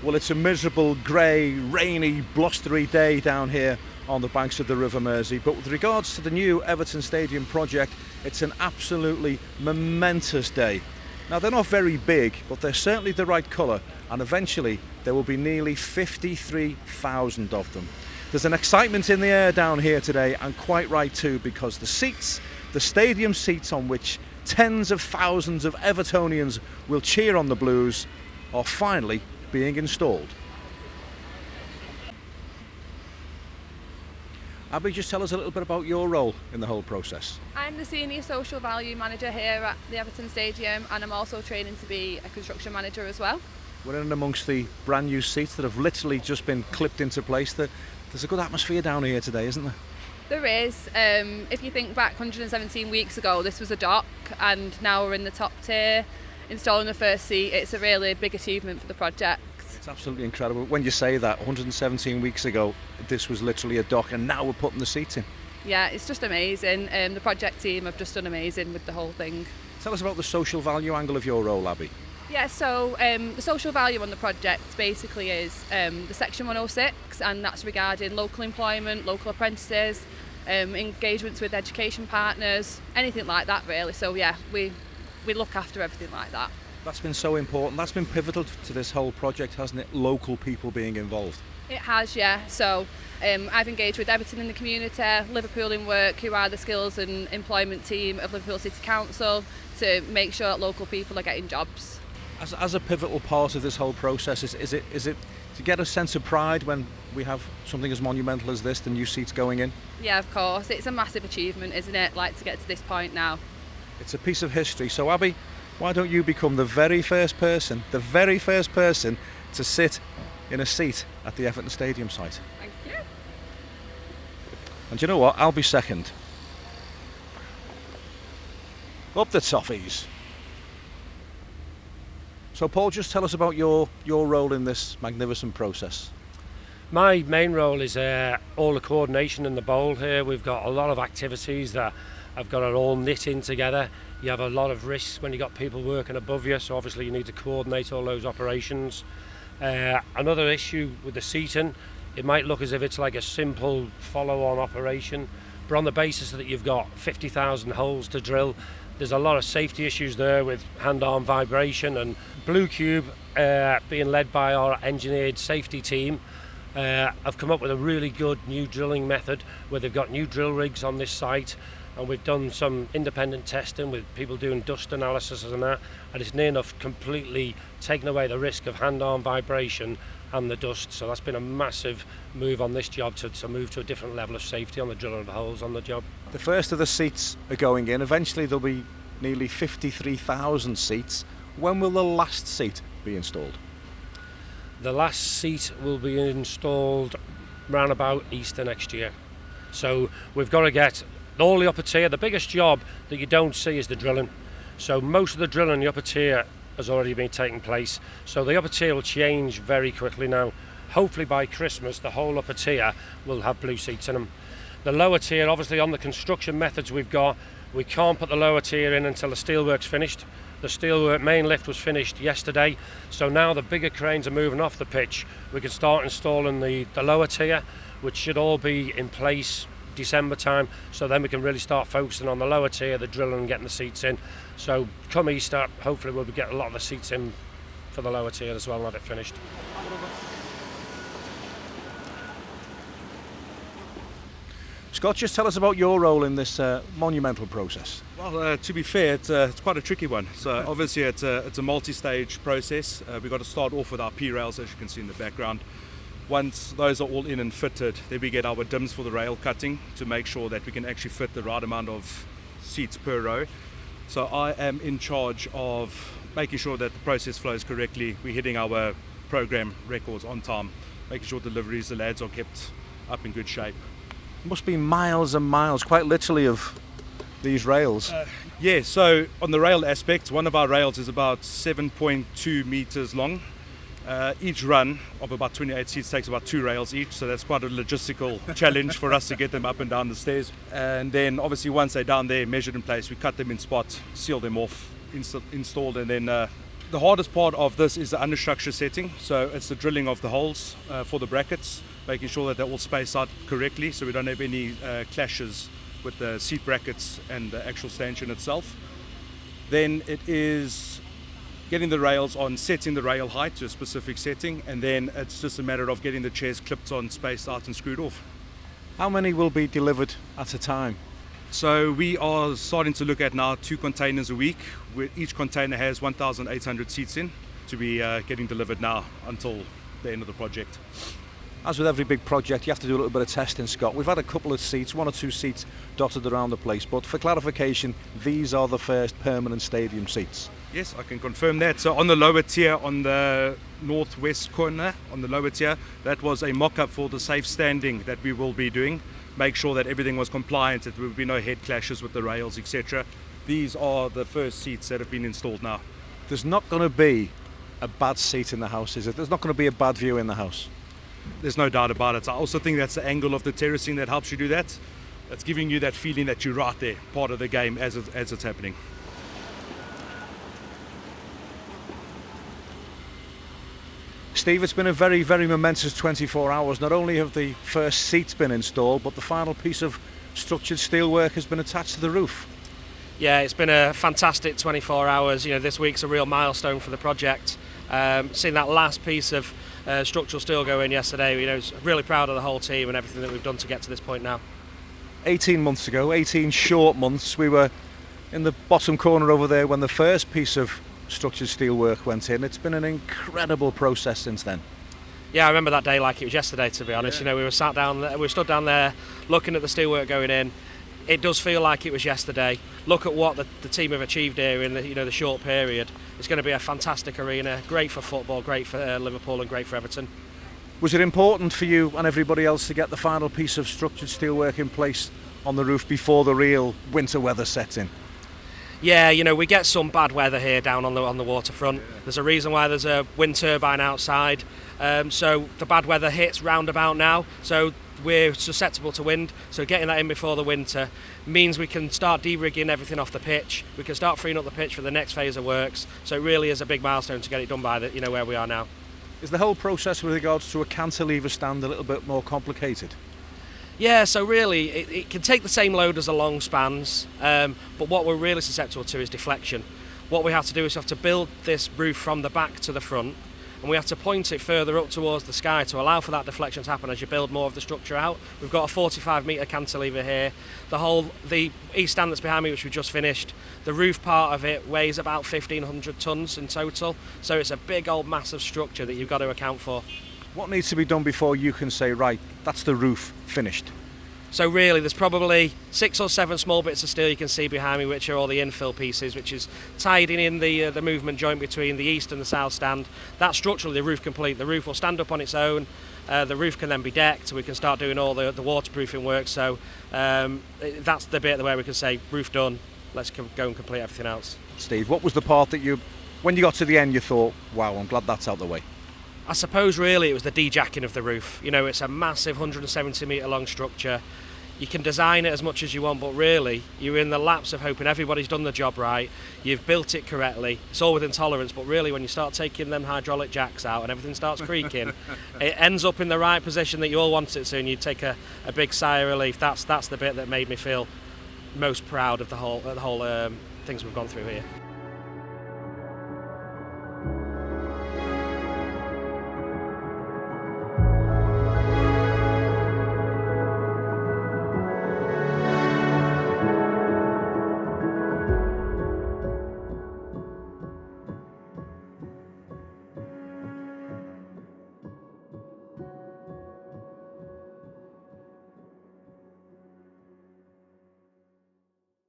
Well, it's a miserable, grey, rainy, blustery day down here on the banks of the River Mersey. But with regards to the new Everton Stadium project, it's an absolutely momentous day. Now, they're not very big, but they're certainly the right colour, and eventually there will be nearly 53,000 of them. There's an excitement in the air down here today, and quite right too, because the stadium seats on which tens of thousands of Evertonians will cheer on the Blues, are finally being installed. Abby, just tell us a little bit about your role in the whole process. I'm the Senior Social Value Manager here at the Everton Stadium, and I'm also training to be a construction manager as well. We're in amongst the brand new seats that have literally just been clipped into place. There's a good atmosphere down here today, isn't there? There is. If you think back 117 weeks ago, this was a dock, and now we're in the top tier, installing the first seat. It's a really big achievement for the project. It's absolutely incredible. When you say that, 117 weeks ago, this was literally a dock, and now we're putting the seats in. Yeah, it's just amazing. The project team have just done amazing with the whole thing. Tell us about the social value angle of your role, Abby. Yeah, so the social value on the project basically is the Section 106, and that's regarding local employment, local apprentices, engagements with education partners, anything like that really. So yeah, we look after everything like that. That's been so important. That's been pivotal to this whole project, hasn't it? Local people being involved. It has, yeah. So I've engaged with Everton in the community, Liverpool in Work, who are the skills and employment team of Liverpool City Council, to make sure that local people are getting jobs. As a pivotal part of this whole process, is it to get a sense of pride when we have something as monumental as this, the new seats going in? Yeah, of course. It's a massive achievement, isn't it? Like, to get to this point now. It's a piece of history. So Abby, why don't you become the very first person to sit in a seat at the Everton Stadium site? Thank you. And you know what? I'll be second. Up the Sopies. So Paul, just tell us about your role in this magnificent process. My main role is all the coordination in the bowl here. We've got a lot of activities that have got it all knit in together. You have a lot of risks when you've got people working above you, so obviously you need to coordinate all those operations. Another issue with the seating, it might look as if it's like a simple follow-on operation, but on the basis that you've got 50,000 holes to drill, there's a lot of safety issues there with hand-arm vibration, and Blue Cube, being led by our engineered safety team, have come up with a really good new drilling method where they've got new drill rigs on this site, and we've done some independent testing with people doing dust analysis and that, and it's near enough completely taken away the risk of hand-arm vibration and the dust. So that's been a massive move on this job to move to a different level of safety on the drilling of the holes on the job. The first of the seats are going in. Eventually there'll be nearly 53,000 seats. When will the last seat be installed? The last seat will be installed round about Easter next year. So we've got to get all the upper tier. The biggest job that you don't see is the drilling. So most of the drilling in the upper tier has already been taking place. So the upper tier will change very quickly now. Hopefully by Christmas the whole upper tier will have blue seats in them. The lower tier, obviously on the construction methods we've got, we can't put the lower tier in until the steelwork's finished. The steelwork main lift was finished yesterday, so now the bigger cranes are moving off the pitch. We can start installing the lower tier, which should all be in place December time, so then we can really start focusing on the lower tier, the drilling and getting the seats in. So come Easter, hopefully we'll get a lot of the seats in for the lower tier as well and have it finished. Scott, just tell us about your role in this monumental process. Well, to be fair, it's quite a tricky one. So obviously it's a multi-stage process. We've got to start off with our P-rails, as you can see in the background. Once those are all in and fitted, then we get our dims for the rail cutting to make sure that we can actually fit the right amount of seats per row. So I am in charge of making sure that the process flows correctly. We're hitting our program records on time, making sure deliveries, the lads are kept up in good shape. Must be miles and miles, quite literally, of these rails. Yeah, so on the rail aspect, one of our rails is about 7.2 meters long. Each run of about 28 seats takes about 2 rails each, so that's quite a logistical challenge for us to get them up and down the stairs. And then obviously once they're down there, measured in place, we cut them in spot, seal them off, installed, and then The hardest part of this is the understructure setting, so it's the drilling of the holes for the brackets, making sure that they're all spaced out correctly so we don't have any clashes with the seat brackets and the actual stanchion itself. Then it is getting the rails on, setting the rail height to a specific setting, and then it's just a matter of getting the chairs clipped on, spaced out and screwed off. How many will be delivered at a time? So we are starting to look at now 2 containers a week. Each container has 1,800 seats in to be getting delivered now until the end of the project. As with every big project, you have to do a little bit of testing, Scott. We've had a couple of seats, 1 or 2 seats dotted around the place, but for clarification, these are the first permanent stadium seats. Yes, I can confirm that. So on the lower tier, on the northwest corner, on the lower tier, that was a mock-up for the safe standing that we will be doing. Make sure that everything was compliant, that there would be no head clashes with the rails, etc. These are the first seats that have been installed now. There's not going to be a bad seat in the house, is it? There's not going to be a bad view in the house. There's no doubt about it. I also think that's the angle of the terracing that helps you do that. It's giving you that feeling that you're right there, part of the game as it's happening. Steve, it's been a very, very momentous 24 hours. Not only have the first seats been installed, but the final piece of structured steelwork has been attached to the roof. Yeah, it's been a fantastic 24 hours. You know, this week's a real milestone for the project. Seeing that last piece of structural steel go in yesterday, you know, it's really proud of the whole team and everything that we've done to get to this point now. 18 months ago, 18 short months, we were in the bottom corner over there when the first piece of structured steelwork went in. It's been an incredible process since then. Yeah, I remember that day like it was yesterday, to be honest. Yeah. You know, we stood down there looking at the steelwork going in. It does feel like it was yesterday. Look at what the team have achieved here in the short period. It's going to be a fantastic arena, great for football, great for Liverpool and great for Everton. Was it important for you and everybody else to get the final piece of structured steelwork in place on the roof before the real winter weather sets in? Yeah, you know, we get some bad weather here down on the waterfront. There's a reason why there's a wind turbine outside. So the bad weather hits roundabout now. So we're susceptible to wind. So getting that in before the winter means we can start de-rigging everything off the pitch. We can start freeing up the pitch for the next phase of works. So it really is a big milestone to get it done by where we are now. Is the whole process with regards to a cantilever stand a little bit more complicated? Yeah, so really it can take the same load as the long spans, but what we're really susceptible to is deflection. What we have to do is we have to build this roof from the back to the front, and we have to point it further up towards the sky to allow for that deflection to happen as you build more of the structure out. We've got a 45 metre cantilever here. The east stand that's behind me, which we just finished, the roof part of it weighs about 1,500 tonnes in total, so it's a big old massive structure that you've got to account for. What needs to be done before you can say, right, that's the roof finished? So really there's probably 6 or 7 small bits of steel you can see behind me, which are all the infill pieces, which is tied in the movement joint between the east and the south stand. That's structurally the roof complete. The roof will stand up on its own. The roof can then be decked, so we can start doing all the waterproofing work. So that's the bit where we can say roof done, let's go and complete everything else. Steve, what was the part that when you got to the end you thought, wow, I'm glad that's out the way? I suppose really it was the de-jacking of the roof. You know, it's a massive 170 metre long structure. You can design it as much as you want, but really you're in the laps of hoping everybody's done the job right, you've built it correctly, it's all within tolerance, but really when you start taking them hydraulic jacks out and everything starts creaking, it ends up in the right position that you all want it to, and you take a big sigh of relief. That's the bit that made me feel most proud of the whole things we've gone through here.